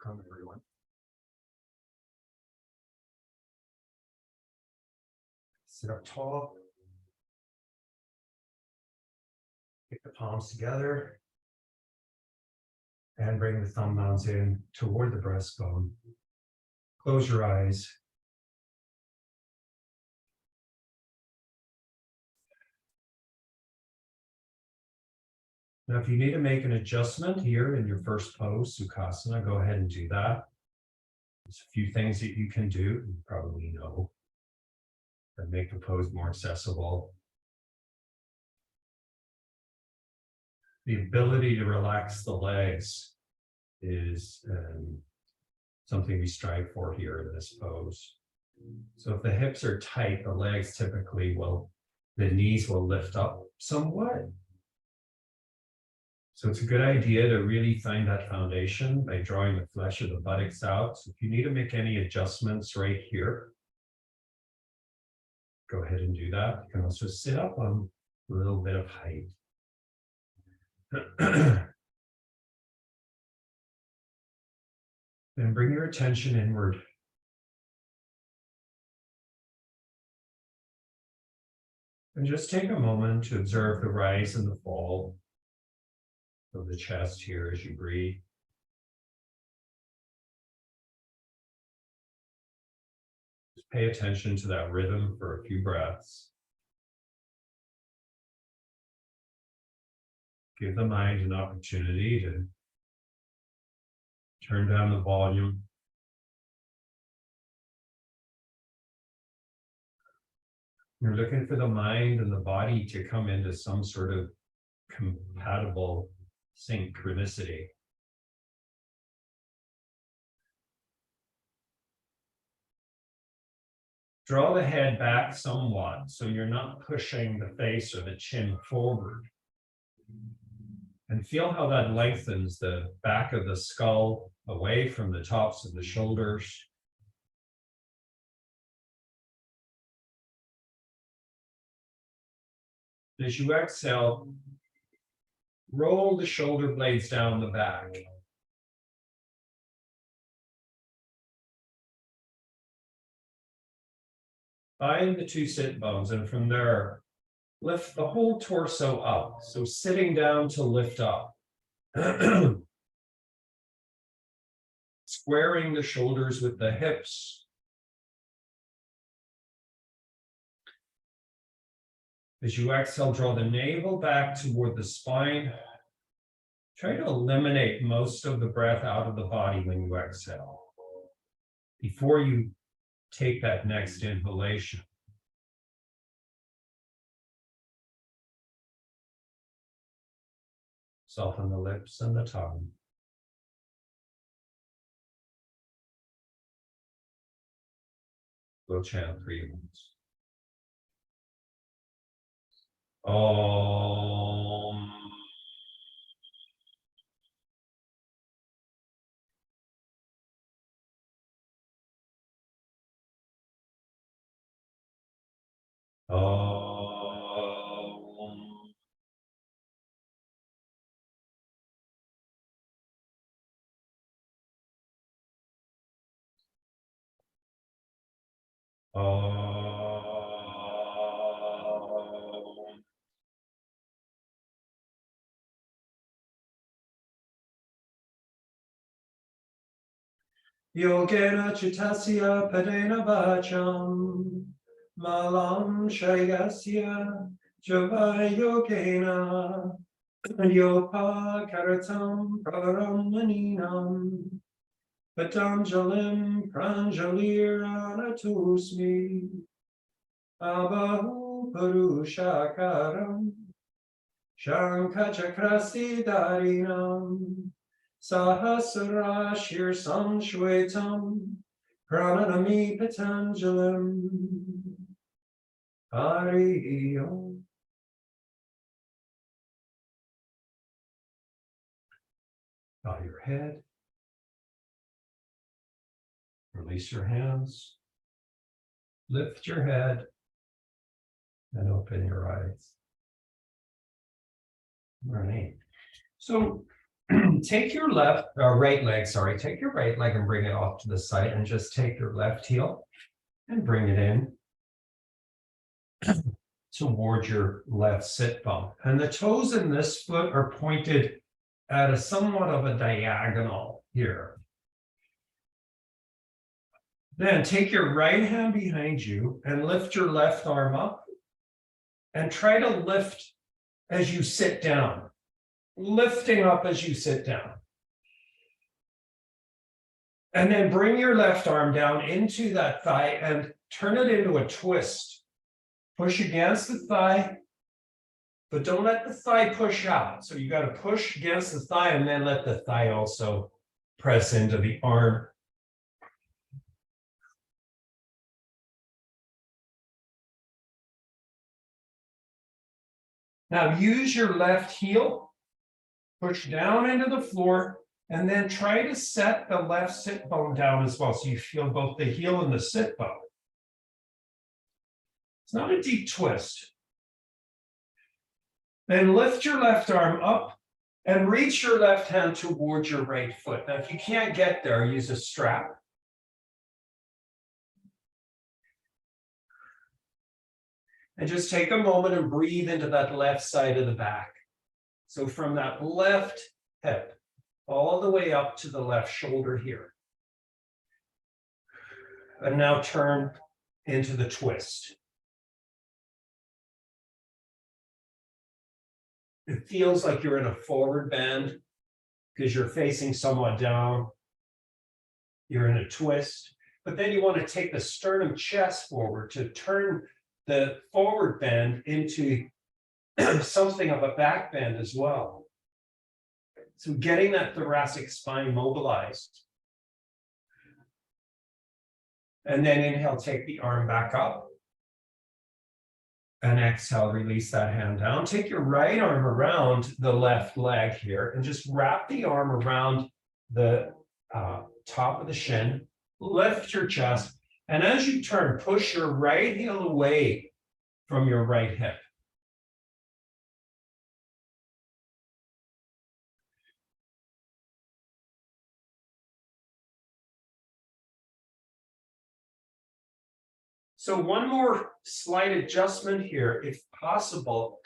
Welcome, everyone. Sit up tall. Get the palms together. And bring the thumb mounds in toward the breastbone. Close your eyes. Now, if you need to make an adjustment here in your first pose, Sukhasana, go ahead and do that. There's a few things that you can do, you probably know, that make the pose more accessible. The ability to relax the legs is something we strive for here in this pose. So if the hips are tight, the legs typically the knees will lift up somewhat. So it's a good idea to really find that foundation by drawing the flesh of the buttocks out. So if you need to make any adjustments right here, go ahead and do that. You can also sit up on a little bit of height. Then bring your attention inward. And just take a moment to observe the rise and the fall of the chest here as you breathe. Just pay attention to that rhythm for a few breaths. Give the mind an opportunity to turn down the volume. You're looking for the mind and the body to come into some sort of compatible synchronicity. Draw the head back somewhat so you're not pushing the face or the chin forward. And feel how that lengthens the back of the skull away from the tops of the shoulders. As you exhale, roll the shoulder blades down the back. Find the two sit bones, and from there, lift the whole torso up. So sitting down to lift up. Squaring the shoulders with the hips. As you exhale, draw the navel back toward the spine. Try to eliminate most of the breath out of the body when you exhale. Before you take that next inhalation. Soften the lips and the tongue. We'll chant 3 minutes. Om. Om. Om. Yogena chittasya padena vacham malam shayasya java yogena yopa karatam paramaninam patanjalim pranjaliranatusmi abahu purushakaram shankachakrasi darinam Sahasrashir samshwetam prananami patanjalim Hari Om. Bow your head. Release your hands. Lift your head and open your eyes. All right. So take your right leg, sorry, take your right leg and bring it off to the side, and just take your left heel and bring it in towards your left sit bone. And the toes in this foot are pointed at a somewhat of a diagonal here. Then take your right hand behind you and lift your left arm up and try to lift as you sit down, lifting up as you sit down. And then bring your left arm down into that thigh and turn it into a twist. Push against the thigh, but don't let the thigh push out. So you got to push against the thigh and then let the thigh also press into the arm. Now use your left heel, push down into the floor, and then try to set the left sit bone down as well, so you feel both the heel and the sit bone. It's not a deep twist. Then lift your left arm up and reach your left hand towards your right foot. Now, if you can't get there, use a strap. And just take a moment and breathe into that left side of the back. So from that left hip, all the way up to the left shoulder here. And now turn into the twist. It feels like you're in a forward bend because you're facing somewhat down. You're in a twist, but then you want to take the sternum chest forward to turn the forward bend into something of a back bend as well. So getting that thoracic spine mobilized. And then inhale, take the arm back up. And exhale, release that hand down. Take your right arm around the left leg here and just wrap the arm around the top of the shin. Lift your chest. And as you turn, push your right heel away from your right hip. So one more slight adjustment here, if possible.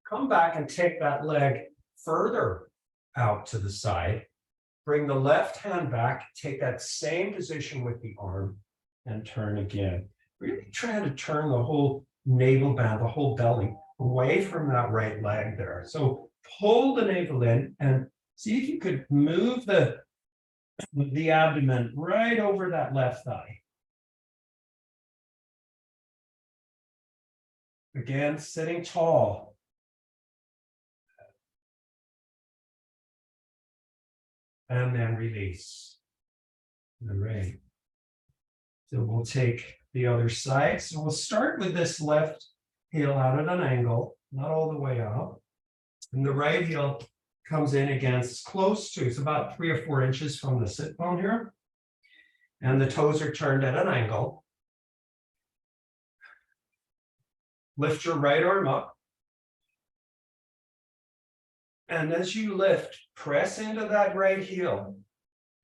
Come back and take that leg further out to the side. Bring the left hand back, take that same position with the arm, and turn again. Really try to turn the whole navel band, the whole belly, away from that right leg there. So pull the navel in and see if you could move the abdomen right over that left thigh. Again, sitting tall. And then release. All right. So we'll take the other side. So we'll start with this left heel out at an angle, not all the way out. And the right heel comes in against close to, it's about 3 or 4 inches from the sit bone here. And the toes are turned at an angle. Lift your right arm up. And as you lift, press into that right heel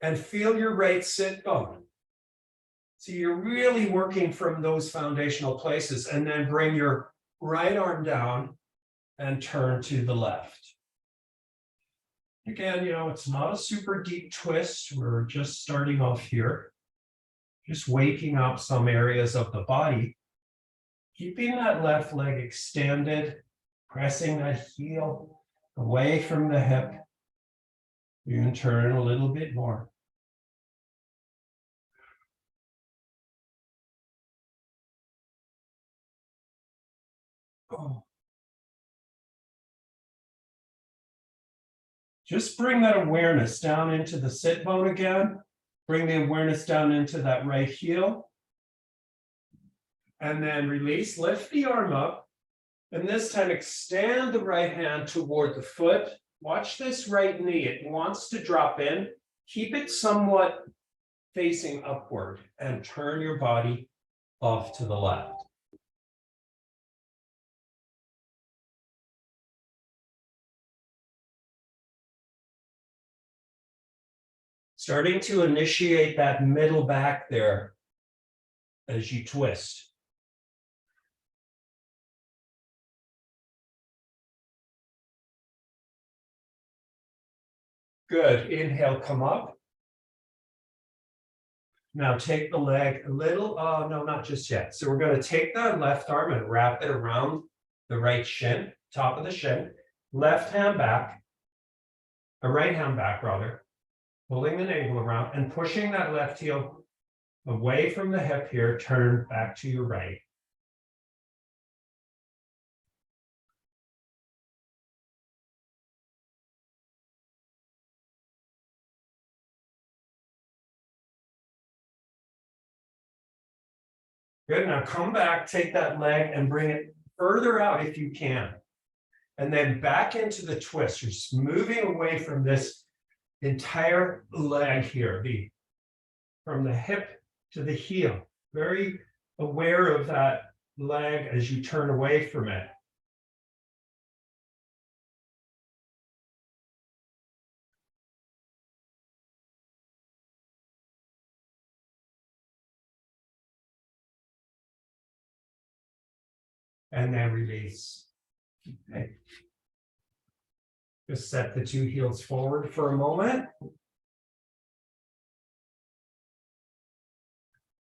and feel your right sit bone. So you're really working from those foundational places, and then bring your right arm down and turn to the left. Again, it's not a super deep twist. We're just starting off here. Just waking up some areas of the body. Keeping that left leg extended, pressing that heel away from the hip. You can turn a little bit more. Oh. Just bring that awareness down into the sit bone again. Bring the awareness down into that right heel. And then release, lift the arm up. And this time extend the right hand toward the foot. Watch this right knee. It wants to drop in. Keep it somewhat facing upward and turn your body off to the left. Starting to initiate that middle back there as you twist. Good. Inhale, come up. Now take the leg a little, no, not just yet. So we're going to take that left arm and wrap it around the right shin, top of the shin, left hand back, a right hand back rather, pulling the navel around and pushing that left heel away from the hip here, turn back to your right. Good, now come back, take that leg and bring it further out if you can. And then back into the twist. You're just moving away from this entire leg here, from the hip to the heel. Very aware of that leg as you turn away from it. And then release. Okay. Just set the two heels forward for a moment.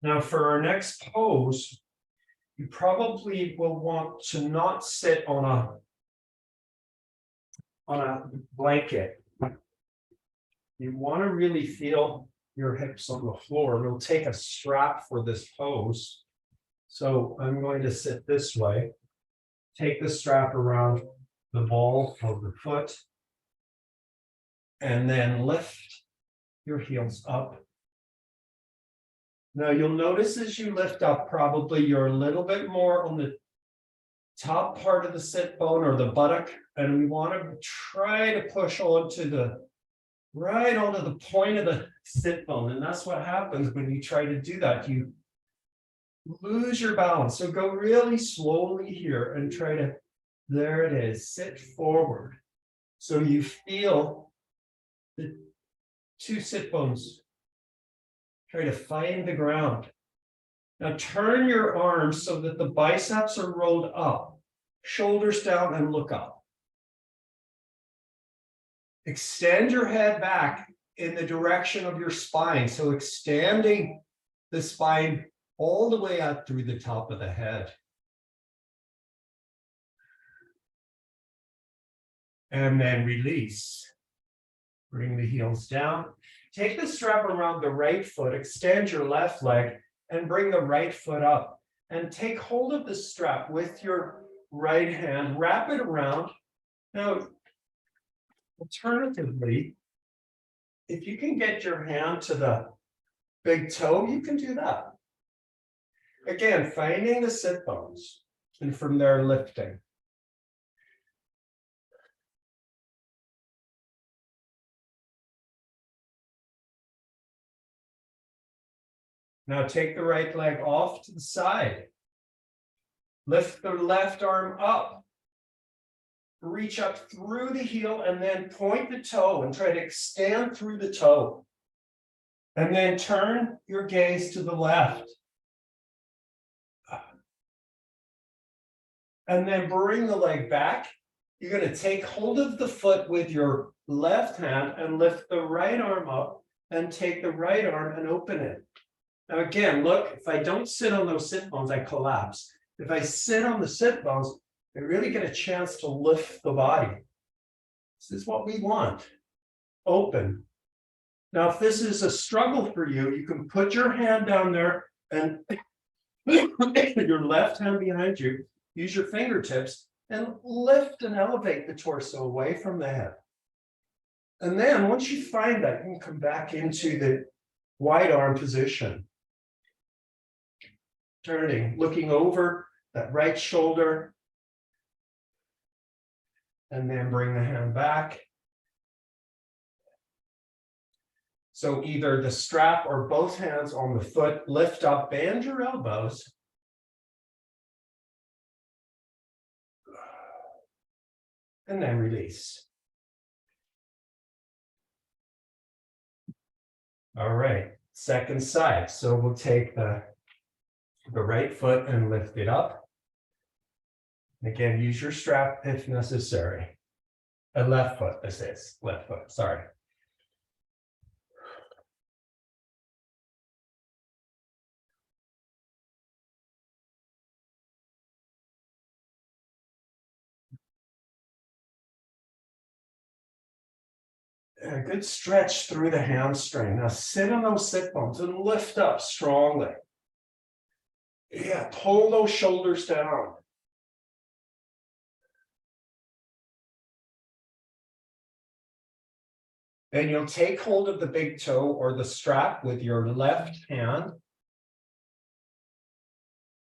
Now for our next pose, you probably will want to not sit on a blanket. You want to really feel your hips on the floor. We'll take a strap for this pose. So I'm going to sit this way. Take the strap around the ball of the foot. And then lift your heels up. Now you'll notice as you lift up, probably you're a little bit more on the top part of the sit bone or the buttock. And we want to try to push right onto the point of the sit bone. And that's what happens when you try to do that. You lose your balance. So go really slowly here and try to, there it is, sit forward. So you feel the two sit bones try to find the ground. Now turn your arms so that the biceps are rolled up, shoulders down and look up. Extend your head back in the direction of your spine. So extending the spine all the way up through the top of the head. And then release. Bring the heels down. Take the strap around the right foot, extend your left leg, and bring the right foot up. And take hold of the strap with your right hand, wrap it around. Now, alternatively, if you can get your hand to the big toe, you can do that. Again, finding the sit bones, and from there lifting. Now take the right leg off to the side. Lift the left arm up. Reach up through the heel and then point the toe and try to extend through the toe. And then turn your gaze to the left. And then bring the leg back. You're going to take hold of the foot with your left hand and lift the right arm up and take the right arm and open it. Now again, look, if I don't sit on those sit bones, I collapse. If I sit on the sit bones, I really get a chance to lift the body. This is what we want. Open. Now, if this is a struggle for you, you can put your hand down there and your left hand behind you, use your fingertips and lift and elevate the torso away from the head. And then once you find that, you can come back into the wide arm position. Turning, looking over that right shoulder. And then bring the hand back. So either the strap or both hands on the foot, lift up, bend your elbows. And then release. All right, second side. So we'll take the right foot and lift it up. Again, use your strap if necessary. A left foot, this is left foot, sorry. A good stretch through the hamstring. Now sit on those sit bones and lift up strongly. Yeah, pull those shoulders down. And you'll take hold of the big toe or the strap with your left hand.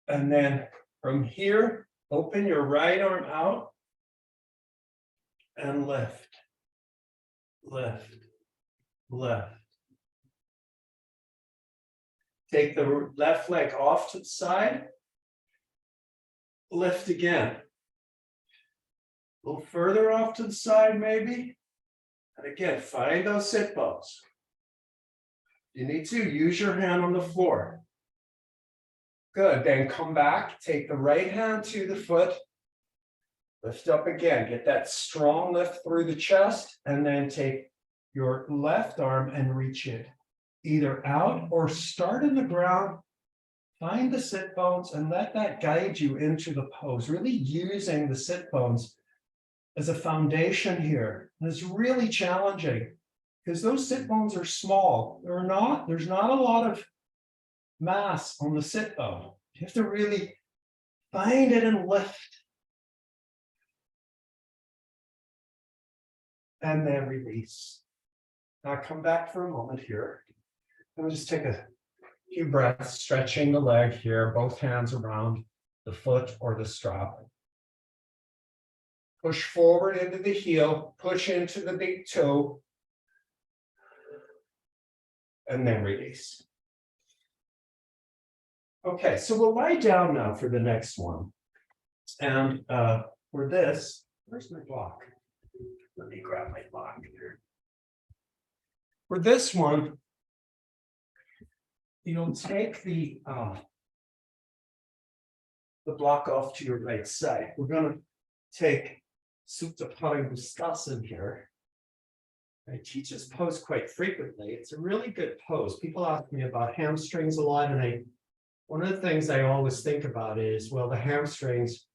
And then from here, open your right arm out and lift, lift, lift. Take the left leg off to the side. Lift again. A little further off to the side, maybe. And again, find those sit bones. You need to use your hand on the floor. Good. Then come back, take the right hand to the foot. Lift up again. Get that strong lift through the chest. And then take your left arm and reach it either out or start in the ground. Find the sit bones and let that guide you into the pose. Really using the sit bones as a foundation here. And it's really challenging because those sit bones are small. There's not a lot of mass on the sit bone. You have to really find it and lift. And then release. Now come back for a moment here. Let me just take a few breaths, stretching the leg here, both hands around the foot or the strap. Push forward into the heel, push into the big toe, and then release. Okay, so we'll lie down now for the next one. And for this, where's my block? Let me grab my block here. For this one, you'll take the block off to your right side. We're going to take Supta Padangusthasana here. I teach this pose quite frequently. It's a really good pose. People ask me about hamstrings a lot, and one of the things I always think about is, well, the hamstrings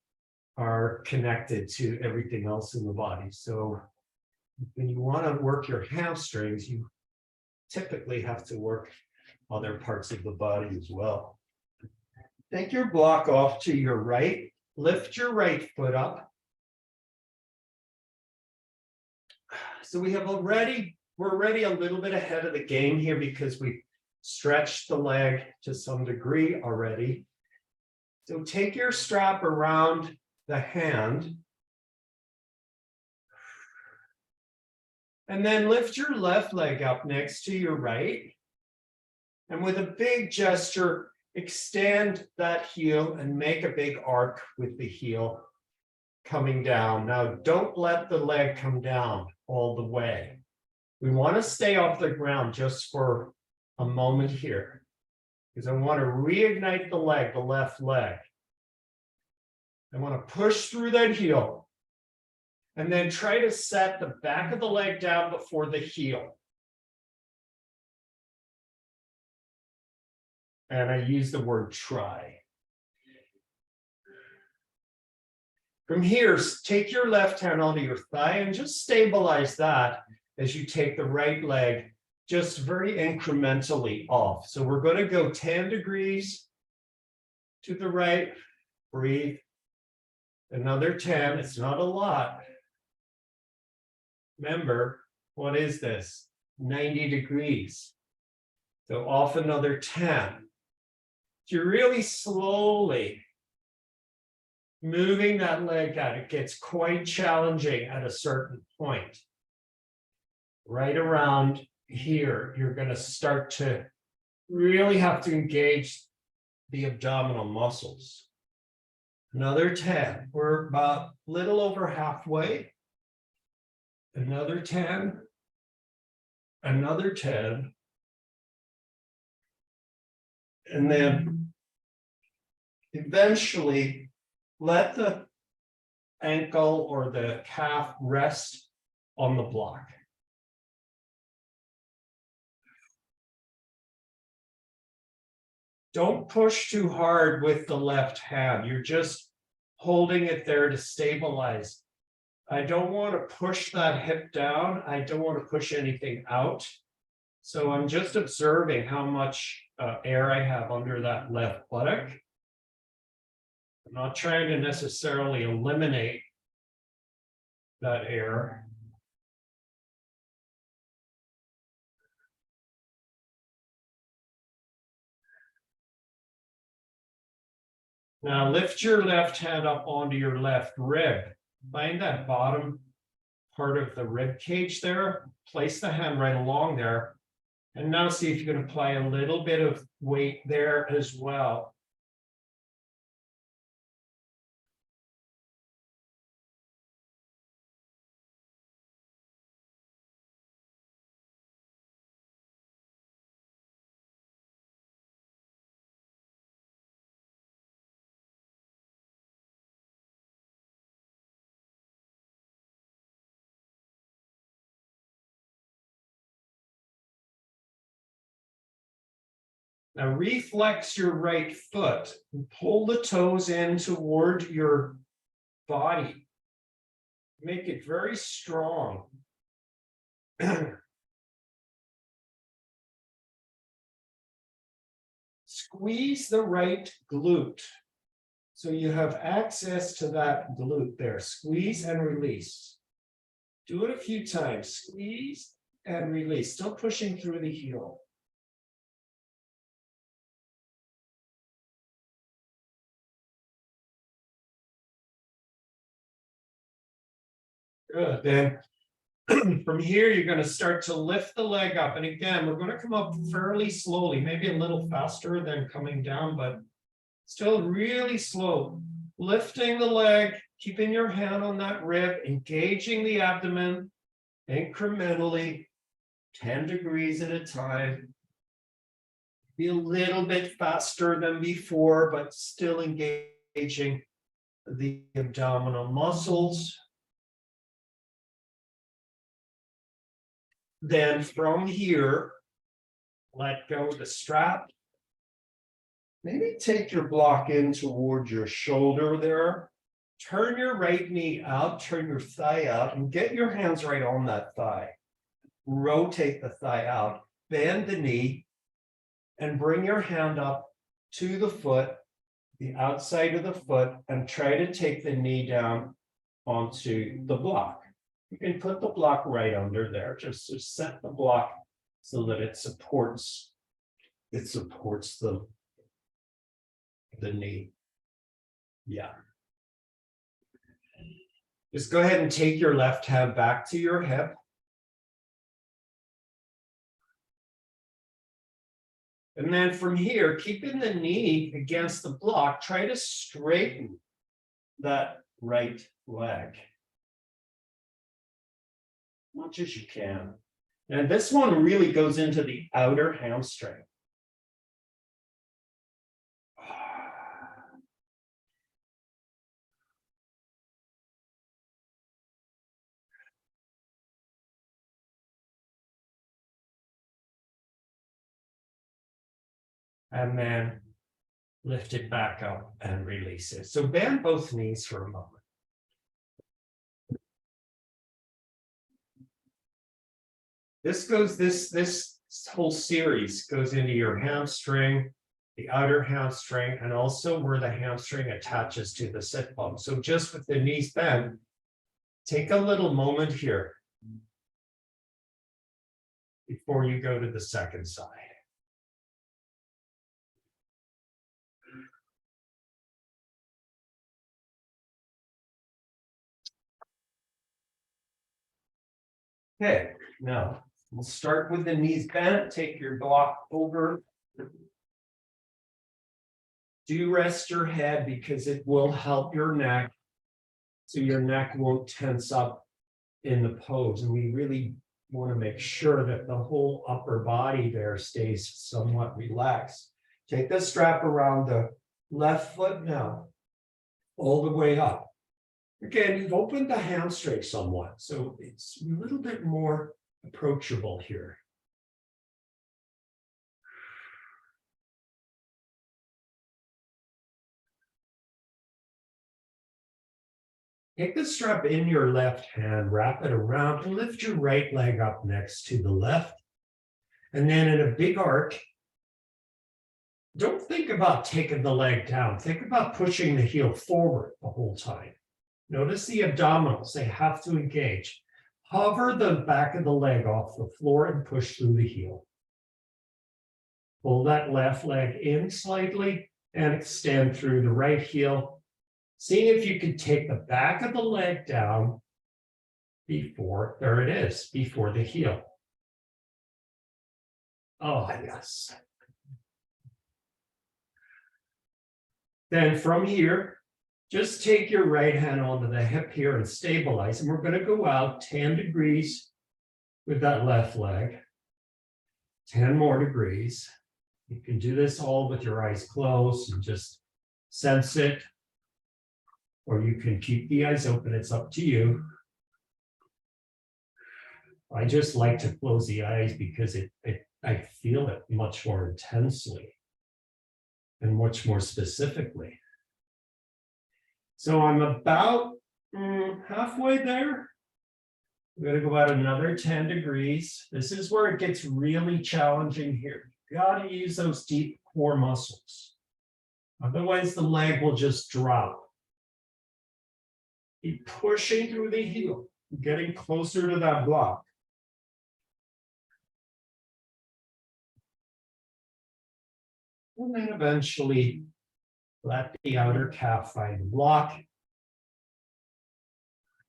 are connected to everything else in the body. So when you want to work your hamstrings, you typically have to work other parts of the body as well. Take your block off to your right, lift your right foot up. So we're already a little bit ahead of the game here because we stretched the leg to some degree already. So take your strap around the hand. And then lift your left leg up next to your right. And with a big gesture, extend that heel and make a big arc with the heel coming down. Now, don't let the leg come down all the way. We want to stay off the ground just for a moment here, because I want to reignite the leg, the left leg. I want to push through that heel and then try to set the back of the leg down before the heel. And I use the word try. From here, take your left hand onto your thigh and just stabilize that as you take the right leg just very incrementally off. So we're going to go 10 degrees to the right, breathe. Another 10, it's not a lot. Remember, what is this? 90 degrees. So off another 10. You're really slowly moving that leg out. It gets quite challenging at a certain point. Right around here, you're going to start to really have to engage the abdominal muscles. Another 10. We're about a little over halfway. Another 10. Another 10. And then eventually let the ankle or the calf rest on the block. Don't push too hard with the left hand. You're just holding it there to stabilize. I don't want to push that hip down. I don't want to push anything out. So I'm just observing how much air I have under that left buttock. I'm not trying to necessarily eliminate that air. Now lift your left hand up onto your left rib. Find that bottom part of the rib cage there. Place the hand right along there. And now see if you can apply a little bit of weight there as well. Now reflex your right foot and pull the toes in toward your body. Make it very strong. Squeeze the right glute. So you have access to that glute there. Squeeze and release. Do it a few times. Squeeze and release. Still pushing through the heel. Good. Then from here, you're going to start to lift the leg up. And again, we're going to come up fairly slowly, maybe a little faster than coming down, but still really slow. Lifting the leg, keeping your hand on that rib, engaging the abdomen incrementally, 10 degrees at a time. Be a little bit faster than before, but still engaging the abdominal muscles. Then from here, let go of the strap. Maybe take your block in toward your shoulder there. Turn your right knee out, turn your thigh out, and get your hands right on that thigh. Rotate the thigh out, bend the knee, and bring your hand up to the foot, the outside of the foot, and try to take the knee down onto the block. You can put the block right under there, just to set the block so that it supports the knee. Yeah. Just go ahead and take your left hand back to your hip. And then from here, keeping the knee against the block, try to straighten that right leg. Much as you can. And this one really goes into the outer hamstring. And then lift it back up and release it. So bend both knees for a moment. This whole series goes into your hamstring, the outer hamstring, and also where the hamstring attaches to the sit bone. So just with the knees bent, take a little moment here before you go to the second side. Okay, now we'll start with the knees bent. Take your block over. Do rest your head because it will help your neck, so your neck won't tense up in the pose. And we really want to make sure that the whole upper body there stays somewhat relaxed. Take the strap around the left foot now, all the way up. Again, you've opened the hamstring somewhat, so it's a little bit more approachable here. Take the strap in your left hand, wrap it around, and lift your right leg up next to the left. And then in a big arc, don't think about taking the leg down. Think about pushing the heel forward the whole time. Notice the abdominals, they have to engage. Hover the back of the leg off the floor and push through the heel. Pull that left leg in slightly and extend through the right heel. See if you can take the back of the leg down before, there it is, before the heel. Oh, yes. Then from here, just take your right hand onto the hip here and stabilize. And we're going to go out 10 degrees with that left leg. 10 more degrees. You can do this all with your eyes closed and just sense it. Or you can keep the eyes open. It's up to you. I just like to close the eyes because I feel it much more intensely and much more specifically. So I'm about halfway there. We're going to go out another 10 degrees. This is where it gets really challenging here. You got to use those deep core muscles. Otherwise, the leg will just drop. Keep pushing through the heel, getting closer to that block. And then eventually let the outer calf find the block.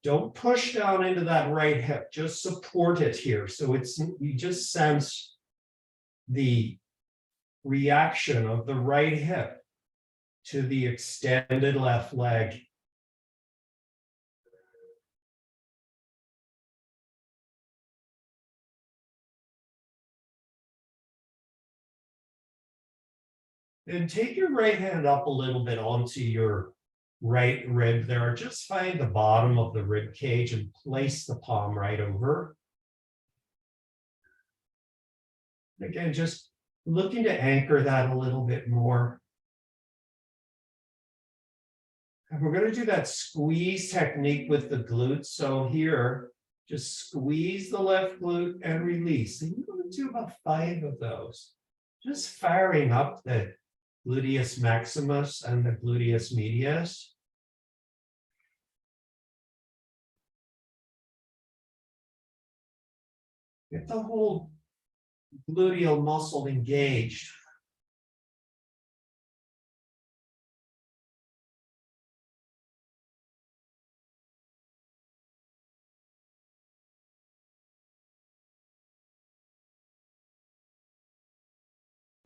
Don't push down into that right hip, just support it here. So you just sense the reaction of the right hip to the extended left leg. Then take your right hand up a little bit onto your right rib there. Just find the bottom of the rib cage and place the palm right over. Again, just looking to anchor that a little bit more. And we're going to do that squeeze technique with the glutes. So here, just squeeze the left glute and release. And you're going to do about 5 of those. Just firing up the gluteus maximus and the gluteus medius. Get the whole gluteal muscle engaged.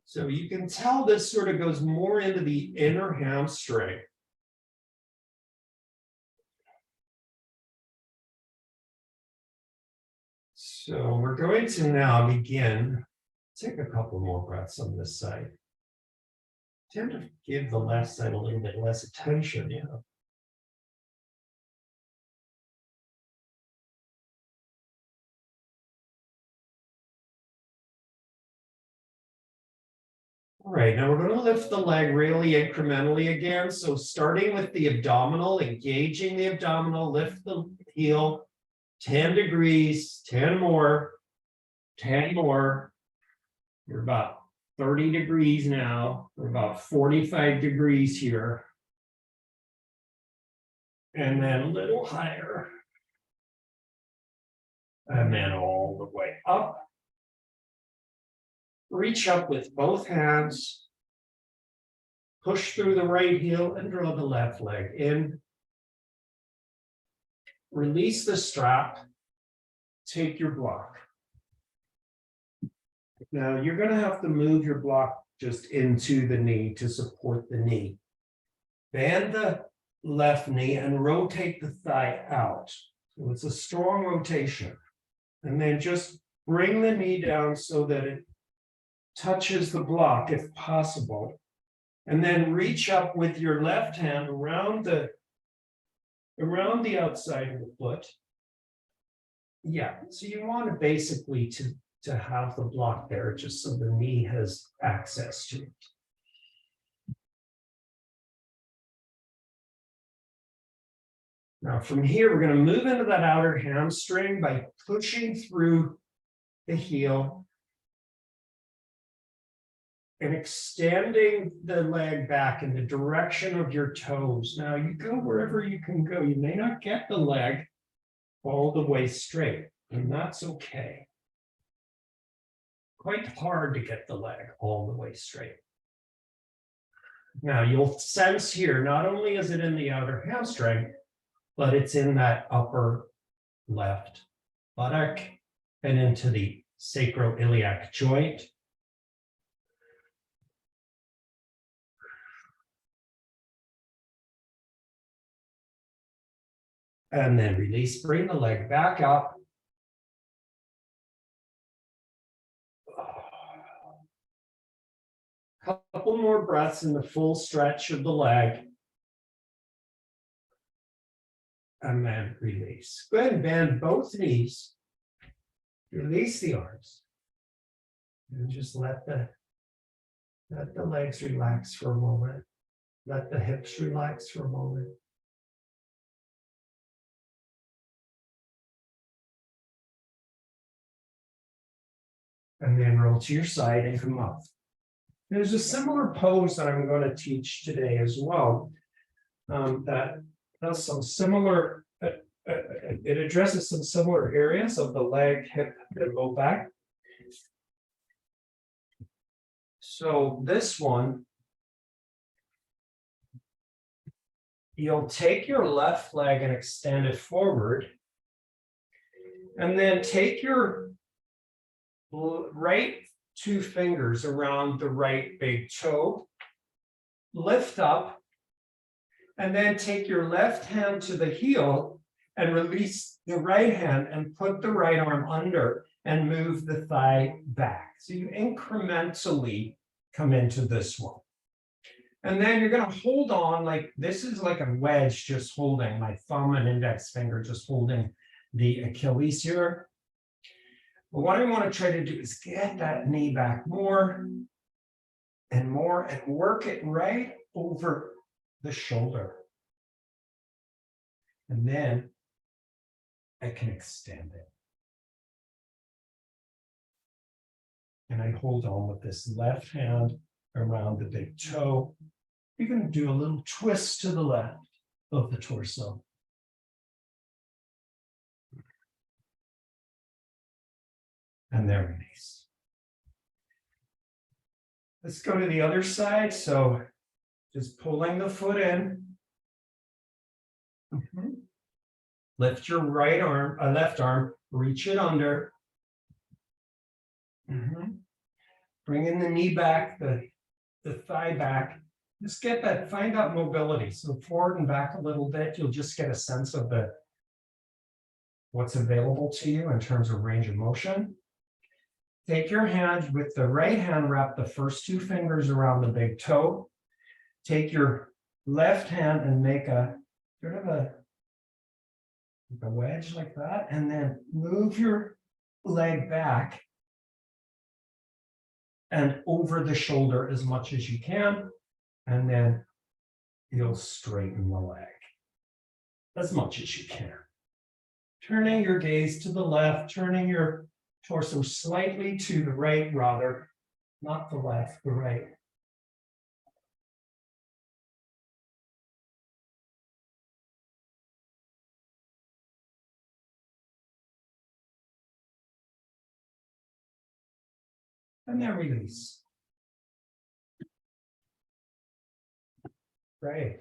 So you can tell this sort of goes more into the inner hamstring. So we're going to now begin. Take a couple more breaths on this side. Tend to give the left side a little bit less attention, you know. All right, now we're going to lift the leg really incrementally again. So starting with the abdominal, engaging the abdominal, lift the heel, 10 degrees, 10 more, 10 more. You're about 30 degrees now. We're about 45 degrees here. And then a little higher. And then all the way up. Reach up with both hands. Push through the right heel and draw the left leg in. Release the strap. Take your block. Now you're going to have to move your block just into the knee to support the knee. Bend the left knee and rotate the thigh out. So it's a strong rotation. And then just bring the knee down so that it touches the block if possible. And then reach up with your left hand around the outside of the foot. Yeah, so you want to basically to have the block there just so the knee has access to it. Now from here, we're going to move into that outer hamstring by pushing through the heel and extending the leg back in the direction of your toes. Now you go wherever you can go. You may not get the leg all the way straight, and that's okay. Quite hard to get the leg all the way straight. Now you'll sense here, not only is it in the outer hamstring, but it's in that upper left buttock and into the sacroiliac joint. And then release, bring the leg back up. Couple more breaths in the full stretch of the leg. And then release. Go ahead and bend both knees. Release the arms. And just let the legs relax for a moment. Let the hips relax for a moment. And then roll to your side and come up. There's a similar pose that I'm going to teach today as well. That does some similar, it addresses some similar areas of the leg, hip, and low back. So this one, you'll take your left leg and extend it forward. And then take your right two fingers around the right big toe, lift up, and then take your left hand to the heel and release the right hand and put the right arm under and move the thigh back. So you incrementally come into this one. And then you're going to hold on like this is like a wedge, just holding my thumb and index finger, just holding the Achilles here. But what I want to try to do is get that knee back more and work it right over the shoulder. And then I can extend it. And I hold on with this left hand around the big toe. You're going to do a little twist to the left of the torso. And there, release. Let's go to the other side. So just pulling the foot in. Lift your right arm, left arm, reach it under. Bringing the knee back, the thigh back. Just get that, find that mobility. So forward and back a little bit, you'll just get a sense of what's available to you in terms of range of motion. Take your hand with the right hand, wrap the first two fingers around the big toe. Take your left hand and make a sort of a wedge like that, and then move your leg back and over the shoulder as much as you can, and then you'll straighten the leg as much as you can. Turning your gaze to the left, turning your torso slightly to the right, rather, not the left, the right. And then release. Great.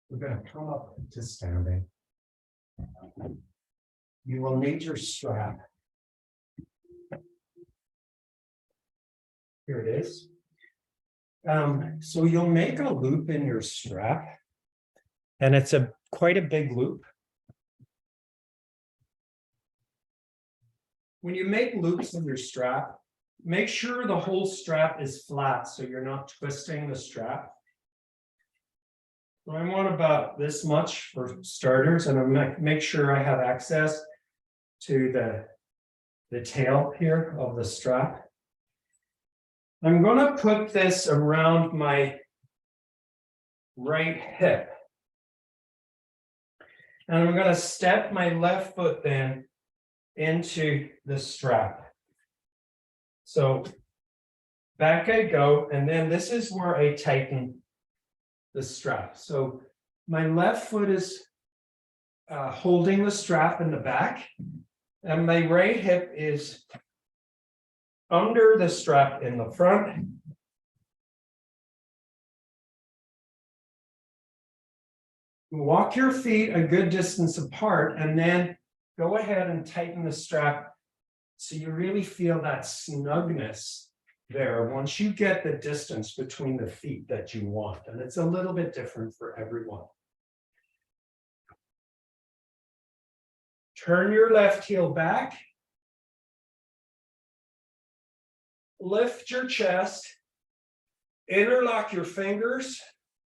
We're going to come up to standing. You will need your strap. Here it is. So you'll make a loop in your strap, and it's quite a big loop. When you make loops in your strap, Make sure the whole strap is flat so you're not twisting the strap. So I want about this much for starters, and I'm gonna make sure I have access to the tail here of the strap. I'm gonna put this around my right hip. And I'm gonna step my left foot then into the strap. So back I go, and then this is where I tighten the strap. So my left foot is holding the strap in the back, and my right hip is under the strap in the front. Walk your feet a good distance apart, and then go ahead and tighten the strap so you really feel that snugness there once you get the distance between the feet that you want. And it's a little bit different for everyone. Turn your left heel back. Lift your chest. Interlock your fingers.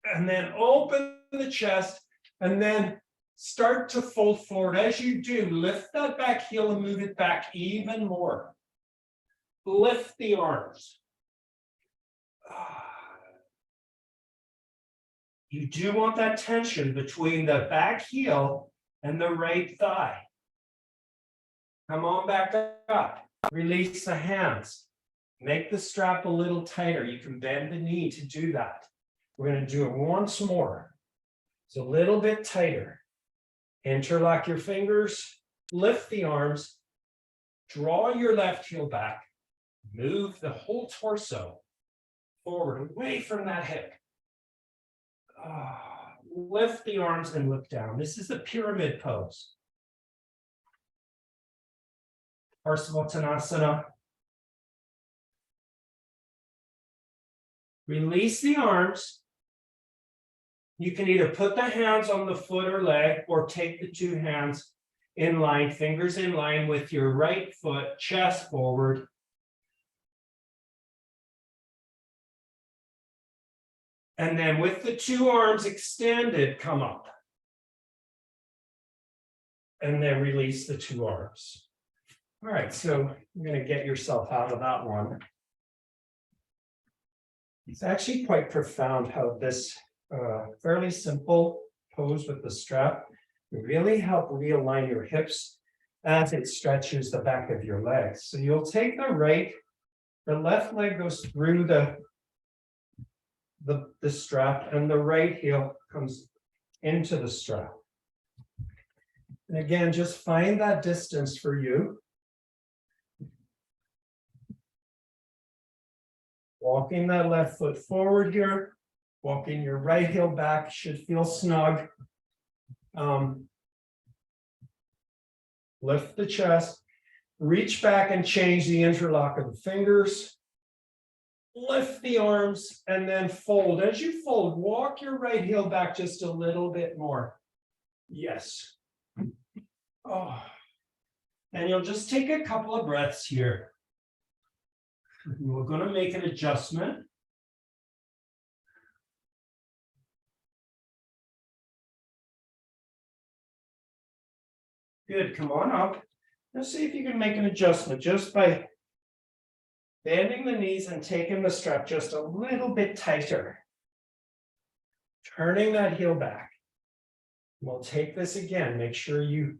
And then open the chest. And then start to fold forward. As you do, lift that back heel and move it back even more. Lift the arms. You do want that tension between the back heel and the right thigh. Come on back up. Release the hands. Make the strap a little tighter. You can bend the knee to do that. We're going to do it once more. It's a little bit tighter. Interlock your fingers. Lift the arms. Draw your left heel back. Move the whole torso forward, away from that hip. Lift the arms and look down. This is the pyramid pose. Parsvottanasana. Release the arms. You can either put the hands on the foot or leg, or take the two hands in line, fingers in line with your right foot, chest forward. And then with the two arms extended, come up. And then release the two arms. All right, so you're going to get yourself out of that one. It's actually quite profound how this fairly simple pose with the strap really help realign your hips as it stretches the back of your legs. So you'll take the left leg goes through the strap, and the right heel comes into the strap. And again, just find that distance for you. Walking that left foot forward here, walking your right heel back should feel snug. Lift the chest, reach back and change the interlock of the fingers. Lift the arms and then fold. As you fold, walk your right heel back just a little bit more. Yes. Oh. And you'll just take a couple of breaths here. We're going to make an adjustment. Good, come on up. Let's see if you can make an adjustment just by bending the knees and taking the strap just a little bit tighter. Turning that heel back. We'll take this again. Make sure you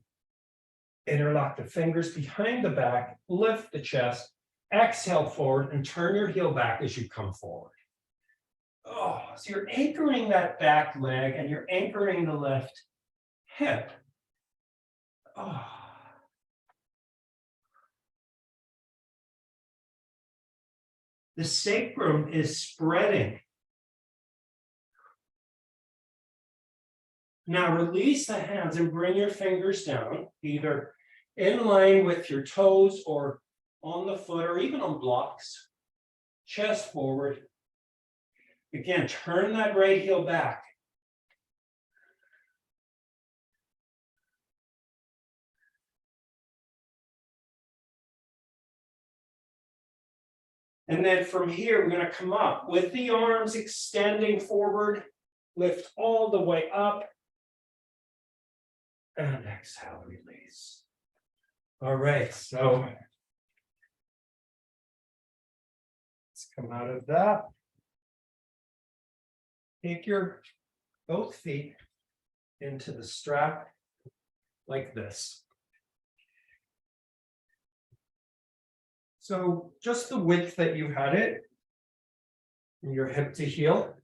interlock the fingers behind the back, lift the chest, exhale forward, and turn your heel back as you come forward. Oh, so you're anchoring that back leg and you're anchoring the left hip. Oh. The sacrum is spreading. Now release the hands and bring your fingers down, either in line with your toes or on the foot or even on blocks. Chest forward. Again, turn that right heel back. And then from here, we're going to come up with the arms extending forward, lift all the way up. And exhale, release. All right, so let's come out of that. Take your both feet into the strap like this. So just the width that you had it, from your hip to heel.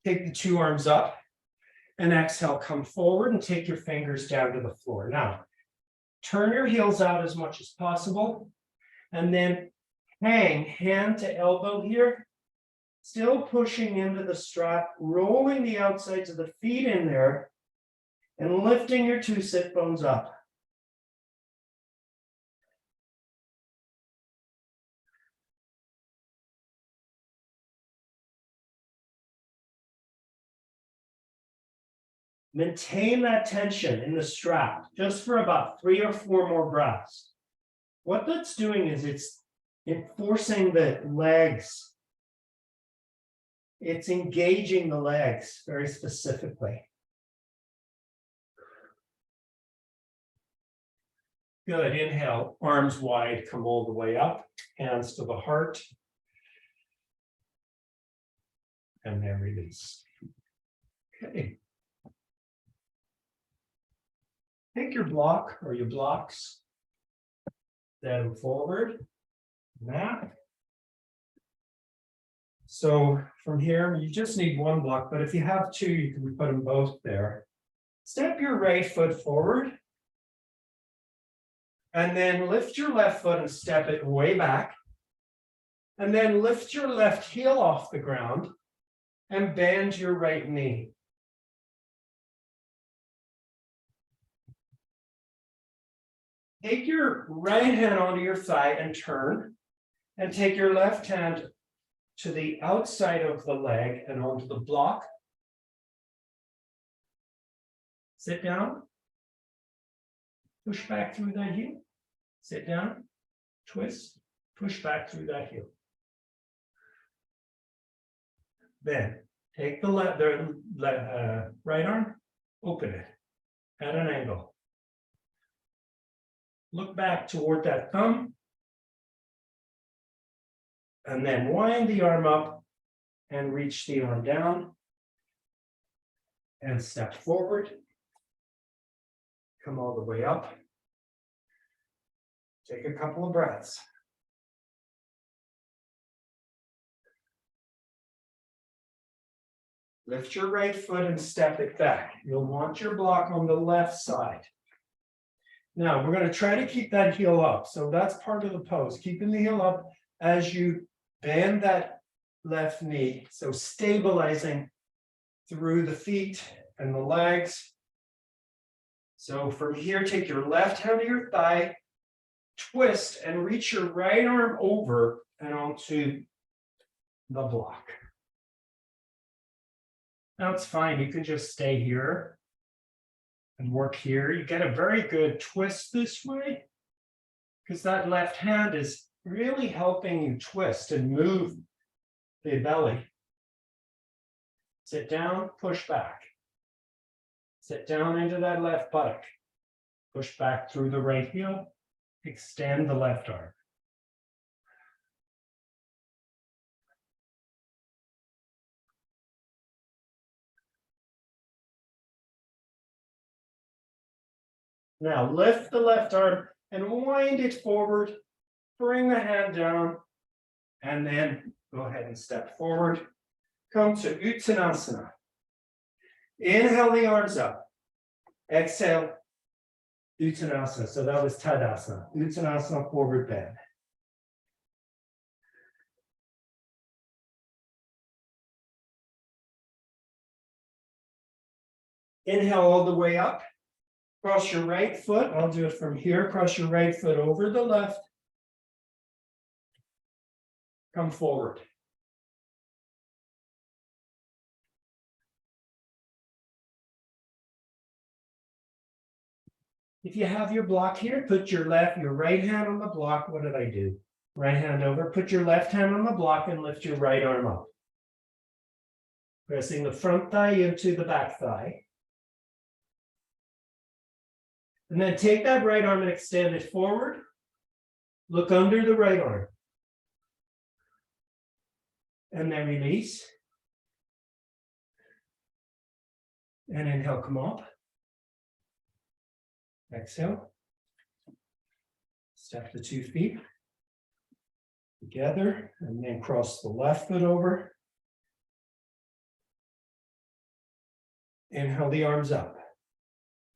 Take the two arms up and exhale, come forward and take your fingers down to the floor. Now, turn your heels out as much as possible and then hang hand to elbow here, still pushing into the strap, rolling the outsides of the feet in there and lifting your two sit bones up. Maintain that tension in the strap just for about 3 or 4 more breaths. What that's doing is it's enforcing the legs. It's engaging the legs very specifically. Good. Inhale, arms wide, come all the way up, hands to the heart. And then release. Okay. Take your block or your blocks, then forward, that. So from here, you just need one block, but if you have two, you can put them both there. Step your right foot forward, and then lift your left foot and step it way back, and then lift your left heel off the ground and bend your right knee. Take your right hand onto your thigh and turn, and take your left hand to the outside of the leg and onto the block. Sit down. Push back through that heel. Sit down. Twist. Push back through that heel. Then take the right arm, open it at an angle. Look back toward that thumb. And then wind the arm up and reach the arm down. And step forward. Come all the way up. Take a couple of breaths. Lift your right foot and step it back. You'll want your block on the left side. Now, we're going to try to keep that heel up. So that's part of the pose, keeping the heel up as you bend that left knee. So stabilizing through the feet and the legs. So from here, take your left hand to your thigh, twist and reach your right arm over and onto the block. Now it's fine. You can just stay here and work here. You get a very good twist this way because that left hand is really helping you twist and move the belly. Sit down, push back. Sit down into that left buttock. Push back through the right heel. Extend the left arm. Now lift the left arm and wind it forward. Bring the hand down. And then go ahead and step forward. Come to Uttanasana. Inhale the arms up. Exhale, Uttanasana. So that was Tadasana. Uttanasana, forward bend. Inhale all the way up. Cross your right foot. I'll do it from here. Cross your right foot over the left. Come forward. If you have your block here, put your right hand on the block. What did I do? Right hand over, put your left hand on the block and lift your right arm up. Pressing the front thigh into the back thigh. And then take that right arm and extend it forward. Look under the right arm. And then release. And inhale, come up. Exhale. Step the 2 feet together and then cross the left foot over. Inhale the arms up.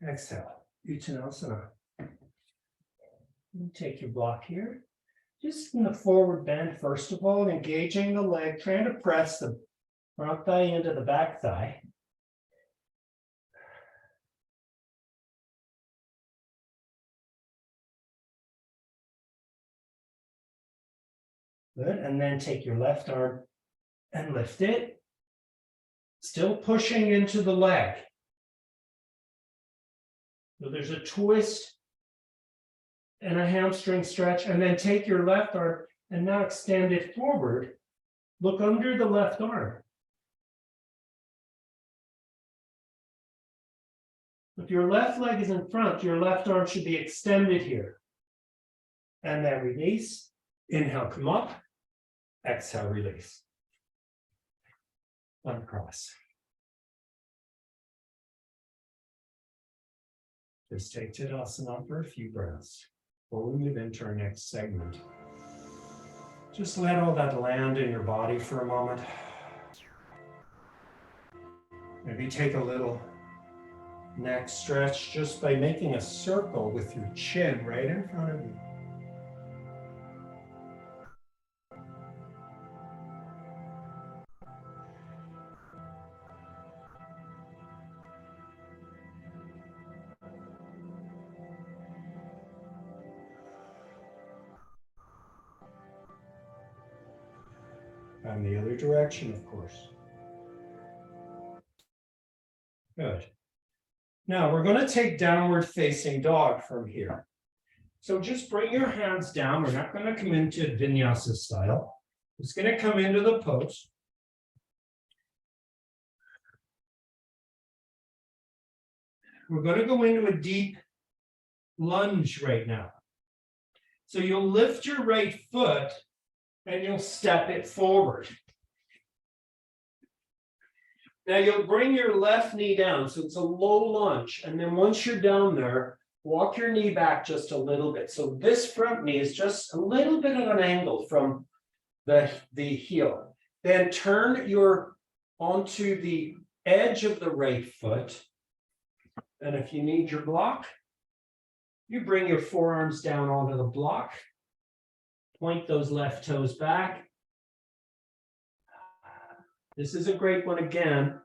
Exhale, Uttanasana. Take your block here. Just in the forward bend, first of all, engaging the leg, trying to press the front thigh into the back thigh. Good, and then take your left arm and lift it. Still pushing into the leg. So there's a twist and a hamstring stretch, and then take your left arm and now extend it forward. Look under the left arm. If your left leg is in front, your left arm should be extended here. And then release. Inhale, come up. Exhale, release. Uncross. Just take Tadasana for a few breaths before we move into our next segment. Just let all that land in your body for a moment. Maybe take a little neck stretch just by making a circle with your chin right in front of you. And the other direction, of course. Good. Now we're going to take downward facing dog from here. So just bring your hands down. We're not going to come into vinyasa style. It's going to come into the pose. We're going to go into a deep lunge right now. So you'll lift your right foot and you'll step it forward. Now you'll bring your left knee down, so it's a low lunge. And then once you're down there, walk your knee back just a little bit. So this front knee is just a little bit of an angle from the heel. Then turn your onto the edge of the right foot. And if you need your block, you bring your forearms down onto the block. Point those left toes back. This is a great one again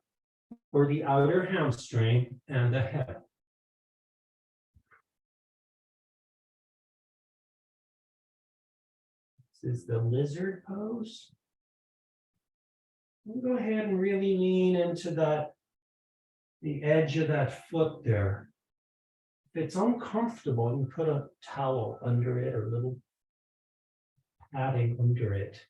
for the outer hamstring and the hip. This is the lizard pose. We'll go ahead and really lean into the edge of that foot there. If it's uncomfortable, you put a towel under it or a little padding under it.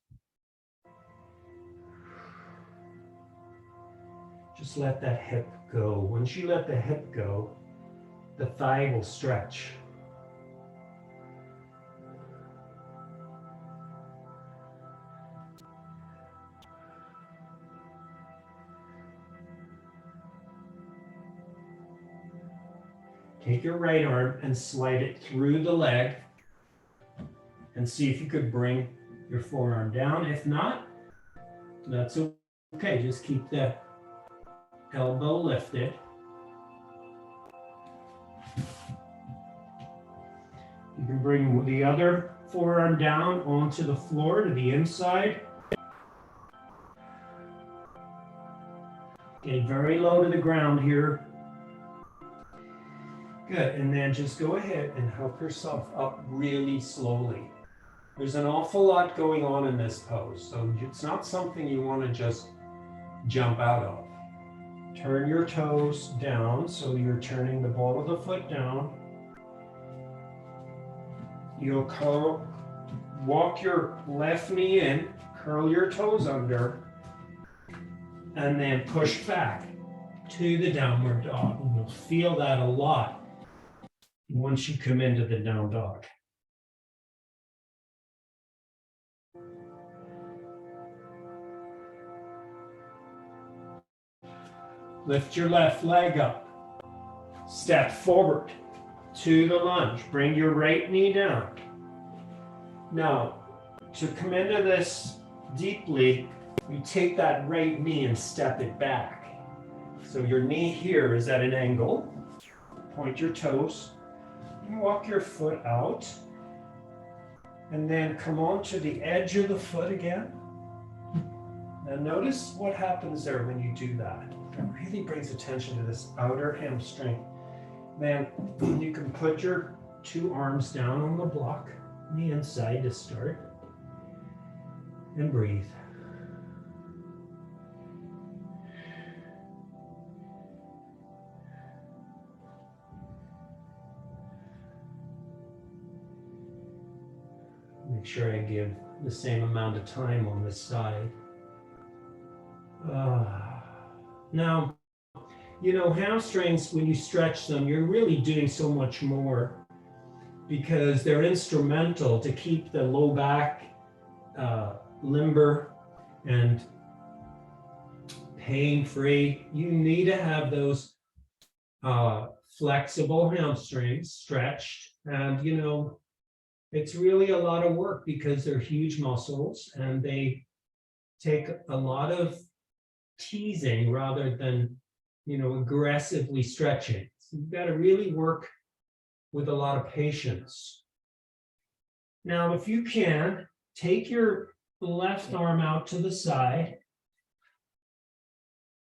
Just let that hip go. Once you let the hip go, the thigh will stretch. Take your right arm and slide it through the leg and see if you could bring your forearm down. If not, that's okay. Just keep the elbow lifted. You can bring the other forearm down onto the floor to the inside. Get very low to the ground here. Good, and then just go ahead and help yourself up really slowly. There's an awful lot going on in this pose, so it's not something you want to just jump out of. Turn your toes down, so you're turning the ball of the foot down. You'll walk your left knee in, curl your toes under, and then push back to the downward dog. And you'll feel that a lot once you come into the down dog. Lift your left leg up. Step forward to the lunge. Bring your right knee down. Now, to come into this deeply, you take that right knee and step it back. So your knee here is at an angle. Point your toes. You walk your foot out. And then come on to the edge of the foot again. Now notice what happens there when you do that. It really brings attention to this outer hamstring. Then you can put your two arms down on the block on the inside to start. And breathe. Make sure I give the same amount of time on this side. Now, you know, hamstrings, when you stretch them, you're really doing so much more because they're instrumental to keep the low back limber and pain-free. You need to have those flexible hamstrings stretched, and you know, it's really a lot of work because they're huge muscles and they take a lot of teasing rather than, you know, aggressively stretching. So you've got to really work with a lot of patience. Now, if you can, take your left arm out to the side,